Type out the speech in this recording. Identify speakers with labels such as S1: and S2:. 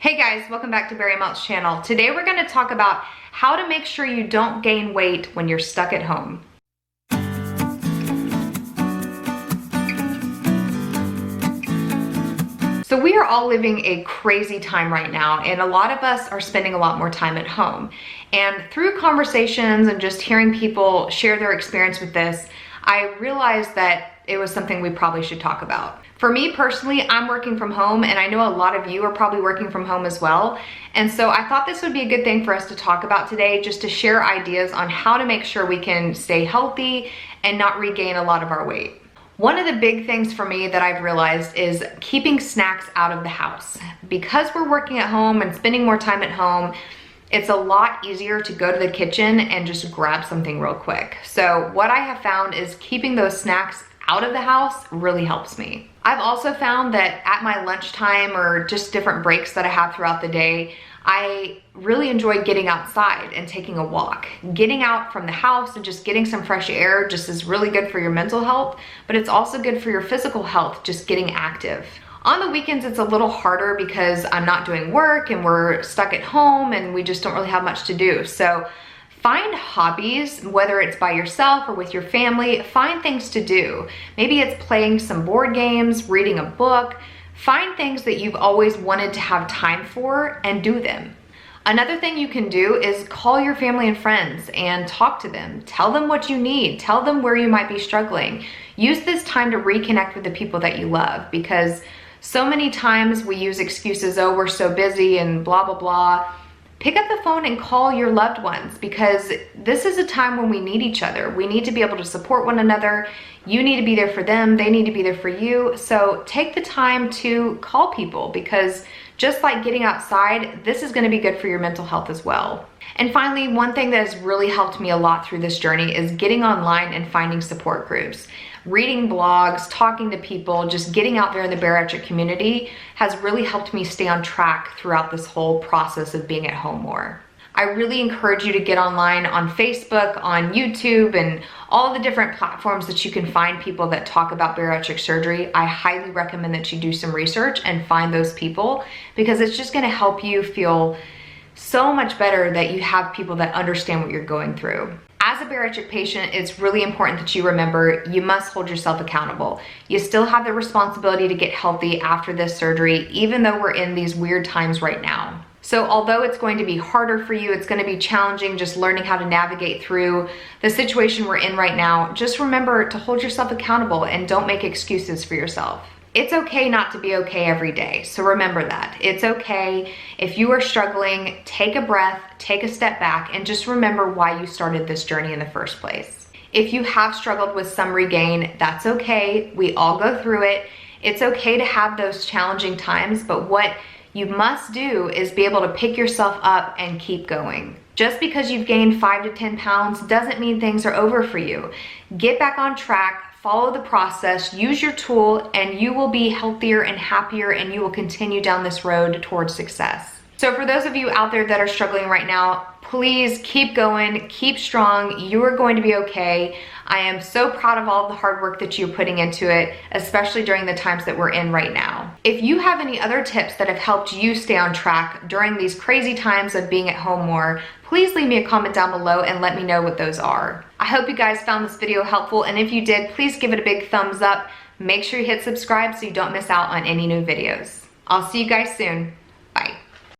S1: Hey guys, welcome back to Berry Mout's channel. Today we're going to talk about how to make sure you don't gain weight when you're stuck at home. So we are all living a crazy time right now, and a lot of us are spending a lot more time at home. And through conversations and just hearing people share their experience with this, I realized that it was something we probably should talk about. For me personally, I'm working from home, and I know a lot of you are probably working from home as well. And so I thought this would be a good thing for us to talk about today, just to share ideas on how to make sure we can stay healthy and not regain a lot of our weight. One of the big things for me that I've realized is keeping snacks out of the house. Because we're working at home and spending more time at home, it's a lot easier to go to the kitchen and just grab something real quick. So what I have found is keeping those snacks out of the house really helps me. I've also found that at my lunchtime or just different breaks that I have throughout the day, I really enjoy getting outside and taking a walk. Getting out from the house and just getting some fresh air just is really good for your mental health, but it's also good for your physical health, just getting active. On the weekends, it's a little harder because I'm not doing work and we're stuck at home and we just don't really have much to do. So find hobbies, whether it's by yourself or with your family, find things to do. Maybe it's playing some board games, reading a book. Find things that you've always wanted to have time for and do them. Another thing you can do is call your family and friends and talk to them. Tell them what you need. Tell them where you might be struggling. Use this time to reconnect with the people that you love, because so many times we use excuses, oh, we're so busy and blah, blah, blah. Pick up the phone and call your loved ones, because this is a time when we need each other. We need to be able to support one another. You need to be there for them. They need to be there for you. So take the time to call people, because just like getting outside, this is going to be good for your mental health as well. And finally, one thing that has really helped me a lot through this journey is getting online and finding support groups. Reading blogs, talking to people, just getting out there in the bariatric community has really helped me stay on track throughout this whole process of being at home more. I really encourage you to get online on Facebook, on YouTube, and all the different platforms that you can find people that talk about bariatric surgery. I highly recommend that you do some research and find those people, because it's just gonna help you feel so much better that you have people that understand what you're going through. As a bariatric patient, it's really important that you remember you must hold yourself accountable. You still have the responsibility to get healthy after this surgery, even though we're in these weird times right now. So although it's going to be harder for you, it's going to be challenging just learning how to navigate through the situation we're in right now, just remember to hold yourself accountable and don't make excuses for yourself. It's okay not to be okay every day. So remember that. It's okay. If you are struggling, take a breath, take a step back, and just remember why you started this journey in the first place. If you have struggled with some regain, that's okay. We all go through it. It's okay to have those challenging times, but what you must do is be able to pick yourself up and keep going. Just because you've gained 5 to 10 pounds doesn't mean things are over for you. Get back on track. Follow the process, use your tool, and you will be healthier and happier, and you will continue down this road towards success. So for those of you out there that are struggling right now, please keep going, keep strong. You are going to be okay. I am so proud of all of the hard work that you're putting into it, especially during the times that we're in right now. If you have any other tips that have helped you stay on track during these crazy times of being at home more, please leave me a comment down below and let me know what those are. I hope you guys found this video helpful, and if you did, please give it a big thumbs up. Make sure you hit subscribe so you don't miss out on any new videos. I'll see you guys soon. Bye.